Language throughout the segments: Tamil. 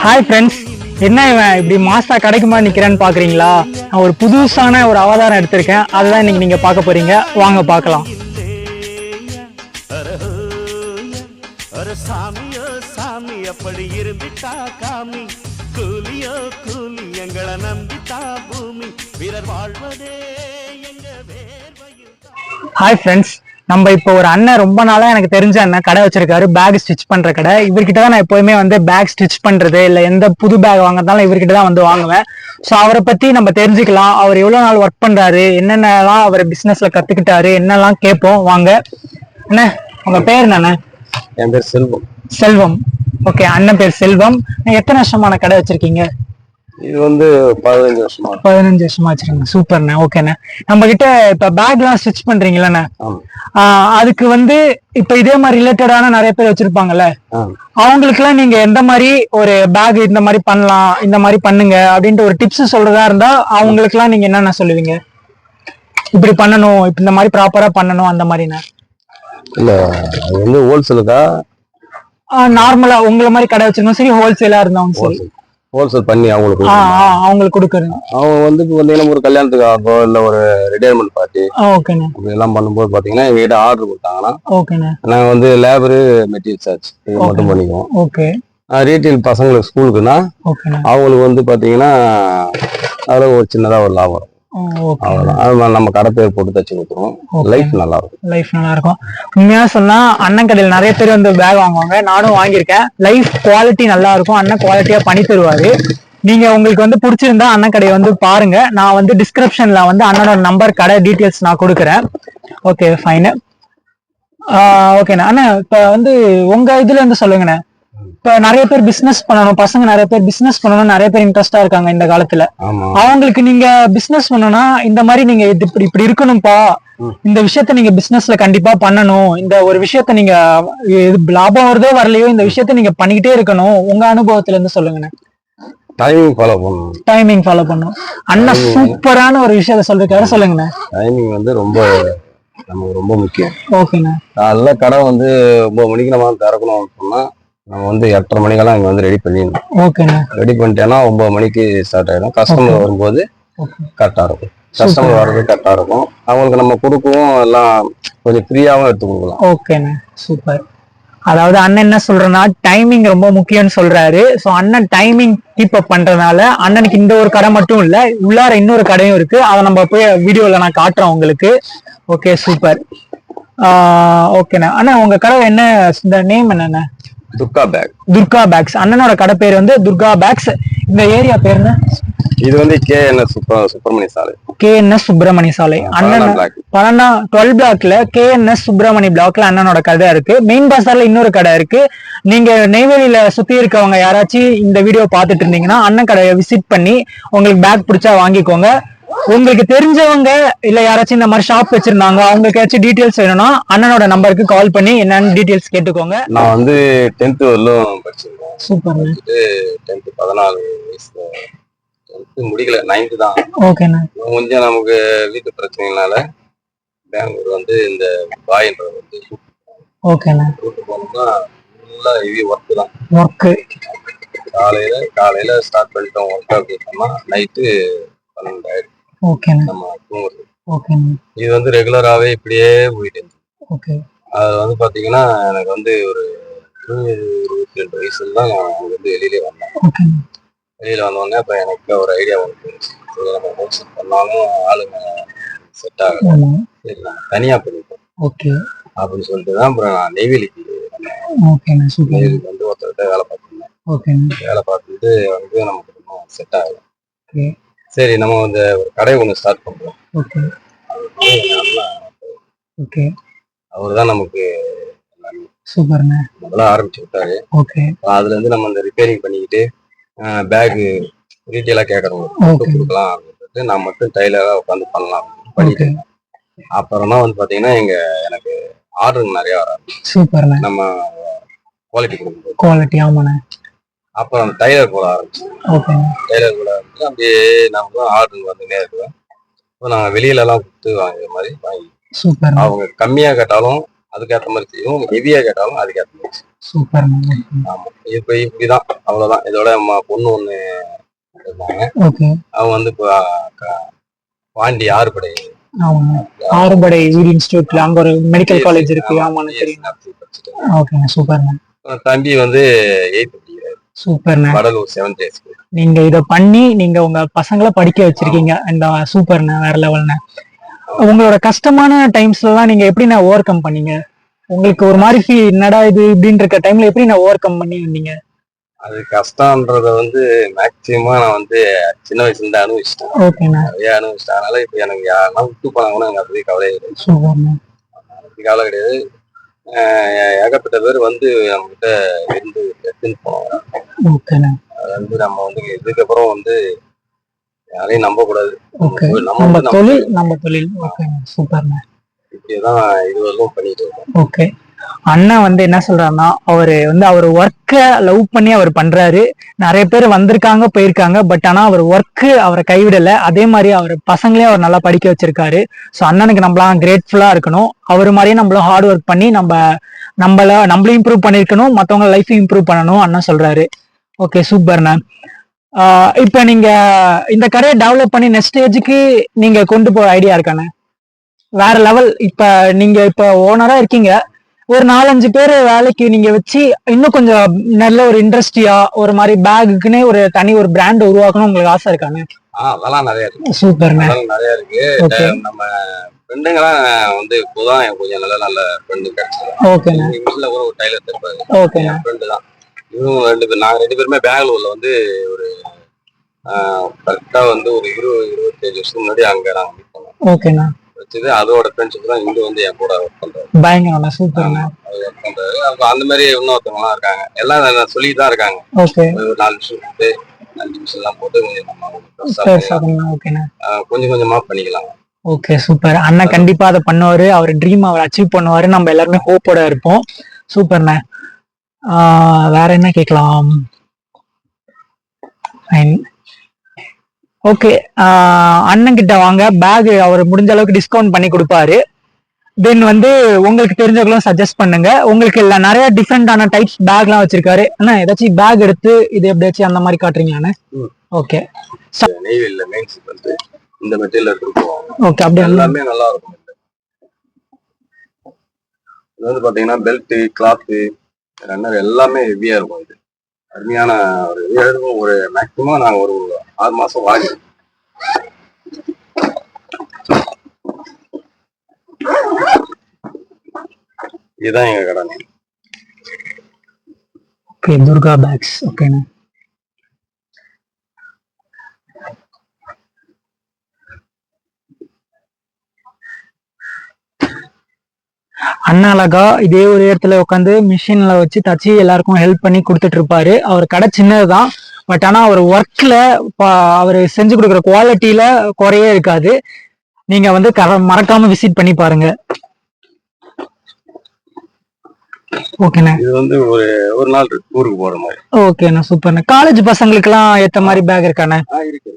ஹாய் ஃப்ரெண்ட்ஸ், என்ன இவன் இப்படி மாசா கடைக்குமா நிக்கிறேன்னு பாக்குறீங்களா? நான் ஒரு புதுசான ஒரு அவதாரம் எடுத்திருக்கேன். அதுதான் இன்னைக்கு நீங்க பார்க்க போறீங்க. வாங்க பார்க்கலாம். சாமியோ சாமி அப்படி இருந்துட்டா காமி, கூலியோ கூலி எங்களை நம்பிட்டா பூமி, வீரர் வாழ்வதே எங்க வேர்வையில். ஹாய் ஃப்ரெண்ட்ஸ், நம்ம இப்போ ஒரு அண்ணன் ரொம்ப நாளா எனக்கு தெரிஞ்ச அண்ணன் கடை வச்சிருக்காரு, பேக் ஸ்டிச் பண்ற கடை. இவர்கிட்ட தான் நான் எப்போதுமே வந்து பேக் ஸ்டிச் பண்றது இல்லை எந்த புது பேக் வாங்குறதாலும் இவர்கிட்ட தான் வந்து வாங்குவேன். ஸோ அவரை பத்தி நம்ம தெரிஞ்சுக்கலாம். அவர் எவ்வளவு நாள் ஒர்க் பண்றாரு, என்னென்னலாம் அவர் பிசினஸ்ல கத்துக்கிட்டாரு, என்னெல்லாம் கேட்போம். வாங்க அண்ணா, உங்க பேர் என்னண்ணே? என் பேர் செல்வம். செல்வம். ஓகே, அண்ணன் பேர் செல்வம். எத்தனை வருஷமான கடை வச்சிருக்கீங்க? இது வந்து 15 வருஷமா. 15 வருஷமா வச்சிருக்கீங்க. சூப்பர்ண்ணே. ஓகேண்ணே, நம்ம கிட்ட இப்ப பேக் எல்லாம் ஸ்டிச் பண்றீங்களண்ணே, அதுக்கு வந்து இப்ப இதே மாதிரி ரிலேட்டடான நிறைய பேர் வச்சிருப்பாங்கல்ல, அவங்களுக்கு எல்லாம் நீங்க எந்த மாதிரி ஒரு பேக் இந்த மாதிரி பண்ணலாம், இந்த மாதிரி பண்ணுங்க அப்படின்ட்டு ஒரு டிப்ஸ் சொல்றதா இருந்தா அவங்களுக்கு எல்லாம் நீங்க என்னென்ன சொல்லுவீங்க? இப்படி பண்ணணும், இப்ப இந்த மாதிரி ப்ராப்பரா பண்ணணும் அந்த மாதிரிண்ணே. இல்ல, அது வந்து ஹோல்சேலுக்கா நார்மலா உங்களை மாதிரி கடை வச்சிருக்கோம் சரி, ஹோல்சேலா இருந்தாலும் சரி, ஹோல்சேல் பண்ணி அவங்களுக்கு கொடுக்குறேன். அவங்க வந்து இப்போ வந்து ஒரு கல்யாணத்துக்கு ஆகும், இல்ல ஒரு ரிட்டையர்மெண்ட் பார்ட்டி, ஓகேண்ணே, இப்படி எல்லாம் பண்ணும்போது பாத்தீங்கன்னா எங்ககிட்ட ஆர்டர் கொடுத்தாங்கன்னா ஓகேண்ணே, நாங்க வந்து லேபரு மெட்டீரியல் சார்ஜ் இது மட்டும் பண்ணிக்குவோம். ஓகே. ரீட்டைல் பசங்களுக்கு ஸ்கூலுக்குன்னா அவங்களுக்கு வந்து பாத்தீங்கன்னா அதுல ஒரு சின்னதா ஒரு லாபம் இருக்கும். அவ்வளவுதான். நம்ம கடை பேர் போட்டு தச்சு கொடுத்துருவோம். லைஃப் நல்லா இருக்கும். லைஃப் நல்லா இருக்கும். உண்மையா சொன்னா அண்ணன் கடையில் நிறைய பேர் வந்து பேக் வாங்குவாங்க, நானும் வாங்கியிருக்கேன். லைஃப் குவாலிட்டி நல்லா இருக்கும். அண்ணன் குவாலிட்டியா பண்ணி தருவாரு. நீங்க உங்களுக்கு வந்து பிடிச்சிருந்தா அண்ணன் கடையை வந்து பாருங்க. நான் வந்து டிஸ்கிரிப்ஷன்ல வந்து அண்ணனோட நம்பர், கடை டீட்டெயில்ஸ் நான் கொடுக்குறேன். Okay, fine. ஓகேண்ணா. அண்ணா, இப்ப வந்து உங்க இதுல இருந்து சொல்லுங்கண்ணே. இப்ப நிறைய பேர் பிசினஸ் பண்ணணும், பசங்க நிறைய பேர் பிசினஸ் பண்ணணும், நிறைய பேர் இன்ட்ரெஸ்டா இருக்காங்க இந்த காலத்துல. அவங்களுக்கு நீங்க பிசினஸ் பண்ணணும்னா இந்த மாதிரி நீங்க இப்படி இருக்கணும்பா, இந்த விஷயத்த நீங்க பிசினஸ்ல கண்டிப்பா பண்ணணும், இந்த ஒரு விஷயத்த நீங்க லாபம் வருதோ வரலையோ இந்த விஷயத்த நீங்க பண்ணிக்கிட்டே இருக்கணும், உங்க அனுபவத்துல இருந்து சொல்லுங்கண்ணே. டைமிங் ஃபாலோ பண்ணணும். அண்ணா சூப்பரான ஒரு விஷயத்த சொல்லிருக்காரு, சொல்லுங்கண்ணே. டைமிங் வந்து ரொம்ப நமக்கு ரொம்ப முக்கியம். ஓகேண்ணா. காலைல கடை வந்து 9 மணிக்கு நம்ம திறக்கணும் சொன்னா நம்ம வந்து 8:30 மணிக்கெல்லாம் இங்க வந்து ரெடி பண்ணிடணும். ஓகேண்ணா. ரெடி பண்ணிட்டேன்னா 9 மணிக்கு ஸ்டார்ட் ஆயிடும். கஸ்டமர் வரும்போது கரெக்டா இருக்கும். கஸ்டமர் வர்றது கரெக்டா இருக்கும். அவங்களுக்கு நம்ம கொடுக்கவும் எல்லாம் கொஞ்சம் ஃப்ரீயாவும் எடுத்து கொடுக்கலாம். ஓகேண்ணா, சூப்பர். அதாவது அண்ணன் என்ன சொல்றேன்னா டைமிங் ரொம்ப முக்கியம்னு சொல்றாரு. ஸோ அண்ணன் டைமிங் கீப் அப் பண்றதுனால அண்ணனுக்கு இந்த ஒரு கடை மட்டும் இல்ல, உள்ளார இன்னொரு கடையும் இருக்கு. அதை நம்ம போய் வீடியோல நான் காட்டுறேன் உங்களுக்கு. Okay, super. ஓகேண்ணா. அண்ணா, உங்க கடை என்ன, இந்த நேம் என்னண்ணா? துர்கா பேக். துர்கா பேக்ஸ். அண்ணனோட கடை பேர் வந்து துர்கா பேக்ஸ். இந்த ஏரியா பேர் என்ன? இது வந்து KNS சுப்பிரமணிய சாலை. KNS சுப்பிரமணிய சாலை. அண்ணன் 12 பிளாக்ல KNS சுப்பிரமணிய பிளாக்ல அண்ணனோட கடை இருக்கு. மெயின் பஸார்ல இன்னொரு கடை இருக்கு. நீங்க நெய்வேலியில சுத்தி இருக்கவங்க யாராச்சும் இந்த வீடியோ பாத்துட்டு இருந்தீங்கன்னா அண்ணன் கடையை விசிட் பண்ணி உங்களுக்கு பேக் பிடிச்சா வாங்கிக்கோங்க. உங்களுக்கு தெரிஞ்சவங்க இல்ல யாராச்சும் இந்த மாதிரி ஷாப் வச்சிருந்தாங்க, அவங்களுக்கு ஏதாச்சும் டீடைல்ஸ் வேணும்னா அண்ணனோட நம்பருக்கு கால் பண்ணி என்னன்னு டீடைல்ஸ் கேட்டுக்கோங்க. நான் வந்து 10th வரலும் படிச்சிருக்கேன். சூப்பர். 10th 14 வயசுல 10th முடிக்கல, 9th தான். ஓகேண்ணா. கொஞ்சம் நமக்கு வீட்டு பிரச்சனைனால பெங்களூர் வந்து இந்த பாயின்றது வந்து ஓகேண்ணா கூட்டு போனோம்னா ஃபுல்லா ஹெவி ஒர்க் தான். ஒர்க் காலையில ஸ்டார்ட் பண்ணிட்டோம் ஒர்க் அப்படின்னா நைட்டு 12 ஆயிடும். நம்ம தூங்குறது. இது வந்து ரெகுலராகவே இப்படியே போயிட்டு இருந்துச்சு. ஓகே. அது வந்து பாத்தீங்கன்னா எனக்கு வந்து ஒரு 22 வயசுல தான் நான் அங்க வந்து வெளியிலே வந்தேன். வெளியில வந்தோடனே அப்ப எனக்கு ஒரு ஐடியா ஒன்று இருந்துச்சு. நம்ம ஹோல்சேல் பண்ணாலும் ஆளுங்க செட் ஆகல, சரி நம்ம தனியா பண்ணிப்போம் அப்படின்னு சொல்லிட்டு தான் அப்புறம் நான் நெய்வேலிக்கு வந்தேன். நெய்வேலிக்கு வந்து ஒருத்தர்கிட்ட வேலை பார்த்துருந்தேன். வேலை பார்த்துட்டு வந்து நமக்கு இன்னும் செட் ஆகல. சரி, நம்ம வந்து ஒரு கடை ஒண்ணு ஸ்டார்ட் பண்றோம். அவர்தான் நமக்கு முதல்ல ஆரம்பிச்சு விட்டாரு. அதுல இருந்து நம்ம இந்த ரிப்பேரிங் பண்ணிக்கிட்டு பேக் ரீட்டெயிலா கேட்கறோம் கொடுக்கலாம் அப்படின்னு சொல்லிட்டு நான் மட்டும் டைலரா உட்காந்து பண்ணலாம் பண்ணிட்டு அப்புறம் தான் வந்து பாத்தீங்கன்னா எனக்கு ஆர்டர் நிறைய வராது. நம்ம குவாலிட்டி கொடுக்கும் குவாலிட்டி. ஆமாண்ணே. அப்புறம் அந்த டைலர் போட ஆரம்பிச்சோம். டைலர் போட ஆரம்பிச்சு அப்படியே நம்ம ஆர்டர் வந்துட்டே இருக்குவேன். இப்போ நாங்கள் வெளியில எல்லாம் கொடுத்து வாங்குற மாதிரி வாங்கி அவங்க கம்மியா கேட்டாலும் அதுக்கேற்ற மாதிரி செய்யும், ஹெவியா கேட்டாலும் அதுக்கேற்ற மாதிரி. சூப்பர். ஆமா, இப்ப இப்படிதான், அவ்வளவுதான். இதோட பொண்ணு ஒண்ணு இருந்தாங்க. அவங்க வந்து இப்போ பாண்டி ஆறுபடை ஆறுபடை வீடு இன்ஸ்டிடியூட்ல அங்க ஒரு மெடிக்கல் காலேஜ் இருக்கு. ஆமா தெரியும். ஓகேங்க, சூப்பர்ண்ணா. தம்பி வந்து 8th படிக்கிறாரு. சூப்பர்ண்ணா. Cuddalore 7th day school. நீங்க இத பண்ணி நீங்க உங்க பசங்களை படிக்க வச்சிருக்கீங்க. இந்த சூப்பர்ண்ணா, வேற லெவல்ண்ணா. உங்களோட கஷ்டமான டைம்ஸ்ல எல்லாம் நீங்க எப்படி நான் ஓவர் கம் பண்ணீங்க? உங்களுக்கு ஒரு மாதிரி என்னடா இது இப்படின்ற இருக்க டைம்ல எப்படி நான் ஓவர் கம் பண்ணி வந்தீங்க? அது கஷ்டம்ன்றத வந்து மேக்சிமம் நான் வந்து சின்ன வயசுல இருந்து அனுபவிச்சிட்டேன். ஓகேண்ணா. நிறைய அனுபவிச்சிட்டேன். அதனால இப்ப எனக்கு யாரெல்லாம் விட்டு போனாங்கன்னா எனக்கு அப்படி கவலையே கிடையாது. கவலை கிடையாது. ஏகப்பட்ட பேர் வந்து நம்ம கிட்ட இருந்து எடுத்துன்னு போனோம். அது வந்து நம்ம வந்து இதுக்கப்புறம் வந்து யாரையும் நம்ப கூடாது. நம்ம தொழில். இப்படியேதான் இதுவரைக்கும் பண்ணிட்டு இருக்கோம். ஓகே. அண்ணன் வந்து என்ன சொல்றாருன்னா, அவர் ஒர்க்க லவ் பண்ணி அவர் பண்றாரு. நிறைய பேர் வந்திருக்காங்க போயிருக்காங்க. பட் ஆனா அவர் ஒர்க்கு அவரை கைவிடல. அதே மாதிரி அவர் பசங்களையும் அவர் நல்லா படிக்க வச்சிருக்காரு. ஸோ அண்ணனுக்கு நம்மளாம் கிரேட்ஃபுல்லா இருக்கணும். அவர் மாதிரியே நம்மளும் ஹார்ட் ஒர்க் பண்ணி நம்மளும் இம்ப்ரூவ் பண்ணிருக்கணும், மற்றவங்க லைஃபையும் இம்ப்ரூவ் பண்ணணும் அண்ணன் சொல்றாரு. ஓகே, சூப்பர்ண்ணா. இப்ப நீங்க இந்த கடையை டெவலப் பண்ணி நெக்ஸ்ட் ஸ்டேஜுக்கு நீங்க கொண்டு போற ஐடியா இருக்கானே? வேற லெவல். இப்ப ஓனரா இருக்கீங்க, ஒரு 4-5 பேர் வேலைக்கு நீங்க வச்சு இன்னும் கொஞ்சம் நல்ல ஒரு இண்டஸ்ட்ரியா ஒரு மாதிரி பேக்குக்குன்னே ஒரு தனி ஒரு பிராண்ட் உருவாக்கணும் உங்களுக்கு ஆசை இருக்காங்க? அதெல்லாம் நிறைய இருக்கு. சூப்பர். நிறைய இருக்கு. நம்ம ஃப்ரெண்டுங்கெல்லாம் வந்து இப்போதான் கொஞ்சம் நல்ல ஃப்ரெண்டு கிடைச்சது. ஓகே. வீட்டுல ஒரு டைலர் இருப்பாரு. ஓகே. ஃப்ரெண்டு தான். இவங்க நாங்க 2 பேருமே பெங்களூர்ல வந்து ஒரு கரெக்டா வந்து ஒரு 20-25 வருஷத்துக்கு முன்னாடி அங்க நாங்க மீட் பண்ணோம். ஓகேண்ணா. வச்சது அதோட ஃப்ரெண்ட்ஷிப் தான் இங்க வந்து என் கூட ஒர்க் பண்றாரு. பயங்கரமா சூப்பர்ண்ணா. ஒர்க் பண்றாரு. அந்த மாதிரி இன்னொருத்தவங்க எல்லாம் இருக்காங்க. எல்லாம் சொல்லிட்டு தான் இருக்காங்க. ஓகே. ஒரு 4 நிமிஷம் போட்டு 5 நிமிஷம் எல்லாம் போட்டு கொஞ்சம் கொஞ்சமா பண்ணிக்கலாம். Okay, super. அண்ணன் கண்டிப்பா அதை பண்ணுவாரு. அவர் ட்ரீம் அவர் அச்சீவ் பண்ணுவாரு. நம்ம எல்லாருமே ஹோப்போட இருப்போம். சூப்பர்ண்ணா. வேற என்ன கேட்கலாம்? ஓகே, அண்ணன் கிட்ட வாங்க. பேக் அவர் முடிஞ்ச அளவுக்கு டிஸ்கவுண்ட் பண்ணி கொடுப்பாரு. தென் வந்து உங்களுக்கு தெரிஞ்சவங்களும் சஜஸ்ட் பண்ணுங்க. உங்களுக்கு இல்ல நிறைய டிஃப்ரெண்டான டைப்ஸ் பேக்லாம் வச்சிருக்காரு. அண்ணா ஏதாச்சும் பேக் எடுத்து இது எப்படியாச்சும் அந்த மாதிரி காட்டுறீங்களாண்ணே? ஓகே. நெய்வேலில மெயின் சிப் வந்து இந்த மெட்டீரியல் எடுத்து போவாங்க. ஓகே, அப்படியே எல்லாமே நல்லா இருக்கும். இது வந்து பாத்தீங்கன்னா பெல்ட், கிளாத், ரன்னர் எல்லாமே ஹெவியா இருக்கும். இது அருமையான ஒரு இருக்கும். ஒரு மேக்சிமம் நாங்க ஒரு 6 மாசம் வாங்கி. இதுதான் எங்க கடை. Okay, Durga bags. ஓகேண்ணா. அண்ணா அழகா இதே ஒரு இடத்துல உட்காந்து மிஷின்ல வச்சு தச்சு எல்லாருக்கும் ஹெல்ப் பண்ணி கொடுத்துட்டு இருப்பாரு. அவர் கடை சின்னதுதான், பட் ஆனா அவர் ஒர்க்ல அவர் செஞ்சு கொடுக்குற குவாலிட்டியில குறையே இருக்காது. நீங்க வந்து மறக்காம விசிட் பண்ணி பாருங்க. ஓகேண்ணா. இது வந்து ஒரு நாள் ஊருக்கு போற மாதிரி. ஓகேண்ணா, சூப்பர்ண்ணா. காலேஜ் பசங்களுக்கு எல்லாம் ஏத்த மாதிரி பேக் இருக்காண்ணா? இருக்கு.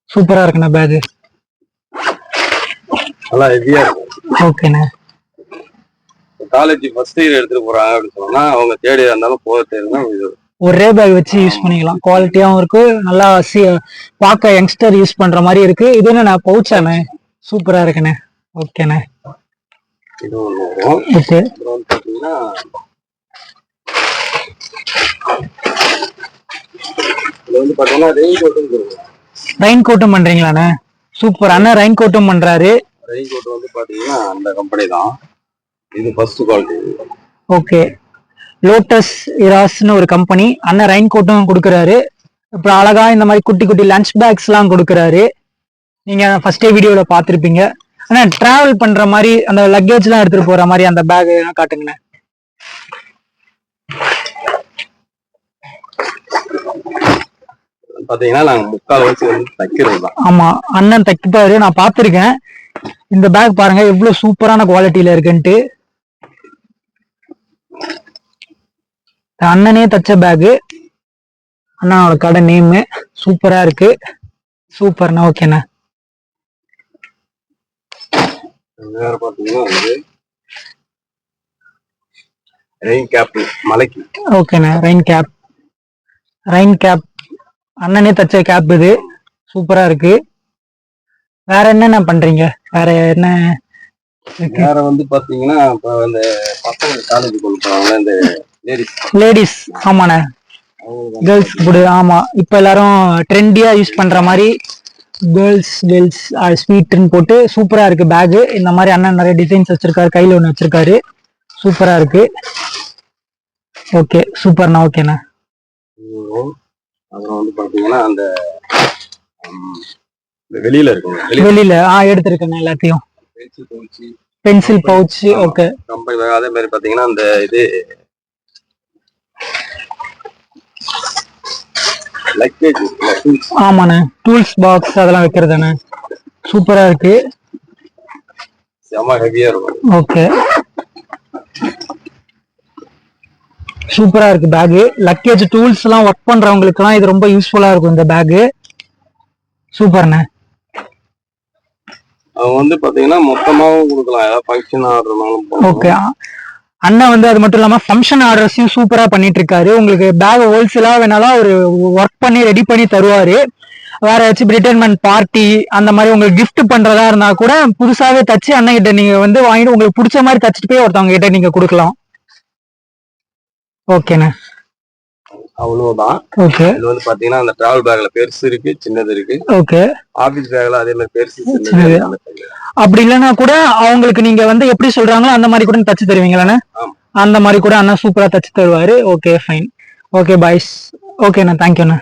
சூப்பரா இருக்குண்ணா பேக். நல்லா ஹெவியா இருக்கும். ஓகேண்ணா. காலேஜ் ஃபர்ஸ்ட் இயர் எடுத்துட்டு போறாங்க அப்படின்னு சொன்னா அவங்க தேர்ட் இயர் இருந்தாலும் ஃபோர்த் இயர் ஒரே பேக் வச்சு யூஸ் பண்ணிக்கலாம். குவாலிட்டியாவும் இருக்கு, நல்லா பார்க்க யங்ஸ்டர் யூஸ் பண்ற மாதிரி இருக்கு. இது என்ன பவுச்சானே? சூப்பரா இருக்குண்ணே. ஓகேண்ணே. இது ஓகே. பாத்தீங்கன்னா இது வந்து பாத்தீங்கன்னா ரெயின் கோட்டும் பண்றீங்களாண்ணே? சூப்பர். அண்ணன் ரெயின் கோட்டும் பண்றாரு. ரெயின் கோட் வந்து பாத்தீங்கன்னா அந்த கம்பெனி தான். இது ஃபர்ஸ்ட் குவாலிட்டி. ஓகே. லோட்டஸ் இராஸ்னு ஒரு கம்பெனி. அண்ணன் ரெயின் கோட்டும் கொடுக்குறாரு. அப்புறம் அழகா இந்த மாதிரி குட்டி குட்டி லஞ்ச் பேக்ஸ் எல்லாம் கொடுக்குறாரு. நீங்க ஃபர்ஸ்டே வீடியோல பாத்திருப்பீங்க. ஆனா டிராவல் பண்ற மாதிரி அந்த லக்கேஜ் எல்லாம் எடுத்துட்டு போற மாதிரி அந்த பேக் காட்டுங்கண்ணே. பாத்தீங்கன்னா நாங்க முக்கால் வச்சு வந்து தைக்கிறது தான். ஆமா, அண்ணன் தைப்பாரு, நான் பாத்திருக்கேன். இந்த பேக் பாருங்க எவ்வளவு சூப்பரான குவாலிட்டியில இருக்குன்ட்டு. அண்ணனே தச்ச பேக். அண்ணாவோட கடை நேம் சூப்பரா இருக்கு. சூப்பர்ண்ணா. ஓகேண்ணா. வேற பாத்தீங்கன்னா வந்து ரெயின் கேப் மலைக்கு. ஓகேண்ணா, ரெயின் கேப் அண்ணனே தச்ச கேப் இது, சூப்பரா இருக்கு. வேற என்னென்ன பண்றீங்க? வேற என்ன வேற வந்து பாத்தீங்கன்னா இப்ப இந்த பசங்க காலேஜ் கொண்டு போறாங்க இந்த லேடிஸ். ஆமாண்ணே, கேர்ள்ஸ் கூட. ஆமா, இப்ப எல்லாரும் ட்ரெண்டியா யூஸ் பண்ற மாதிரி கேர்ள்ஸ் ஸ்வீட்னு போட்டு சூப்பரா இருக்கு பேக். இந்த மாதிரி அண்ணன் நிறைய டிசைன்ஸ் வச்சிருக்காரு, கையில ஒண்ணு வச்சிருக்காரு, சூப்பரா இருக்கு. ஓகே, சூப்பர்ண்ணா. ஓகேண்ணா. அப்புறம் வந்து பாத்தீங்கன்னா அந்த வெளியில இருக்குங்க, வெளியில எடுத்திருக்கேன் எல்லாத்தையும். Pencil pouch. ஓகே. அதே மாதிரி பாத்தீங்கன்னா அந்த இது லக்கேஜ். ஆமாண்ணே, டூல்ஸ் பாக்ஸ் அதெல்லாம் வைக்கிறதானே, சூப்பரா இருக்கு, செம ஹெவியா இருக்கும். ஓகே, சூப்பரா இருக்கு பேக். லக்கேஜ் டூல்ஸ் எல்லாம் ஒர்க் பண்றவங்களுக்கு எல்லாம் இது ரொம்ப யூஸ்ஃபுல்லா இருக்கும் இந்த பேக். சூப்பர்ண்ணே. அவங்க வந்து பாத்தீங்கன்னா மொத்தமாவும் கொடுக்கலாம், ஏதாவது ஃபங்க்ஷன் ஆர்டர்னாலும். ஓகே, அண்ணன் வந்து அது மட்டும் இல்லாம ஃபங்க்ஷன் ஆர்டர்ஸையும் சூப்பரா பண்ணிட்டு இருக்காரு. உங்களுக்கு பேக் ஹோல்சேலா வேணாலும் ஒரு ஒர்க் பண்ணி ரெடி பண்ணி தருவாரு. வேற ஏதாச்சும் ரிட்டைர்மெண்ட் பார்ட்டி அந்த மாதிரி உங்களுக்கு கிஃப்ட் பண்றதா இருந்தா கூட புதுசாவே தச்சு அண்ணன் கிட்ட நீங்க வந்து வாங்கிட்டு உங்களுக்கு பிடிச்ச மாதிரி தச்சுட்டு போய் ஒருத்தவங்க கிட்ட நீங்க கொடுக்கலாம். ஓகேண்ணே, அவ்வளவுதான். ஓகே. இது வந்து பாத்தீங்கன்னா அந்த டிராவல் பேக்ல பெருசு இருக்கு, சின்னது இருக்கு. ஓகே. ஆபீஸ் பேக்ல அதே மாதிரி பெருசு சின்னது. அப்படி இல்லைன்னா கூட அவங்களுக்கு நீங்க வந்து எப்படி சொல்றாங்களோ அந்த மாதிரி கூட தச்சு தருவீங்களாண்ணே? அந்த மாதிரி கூட அண்ணா சூப்பரா தச்சு தருவாரு. Okay, fine. Okay boys. ஓகேண்ணா, தேங்க்யூண்ணா.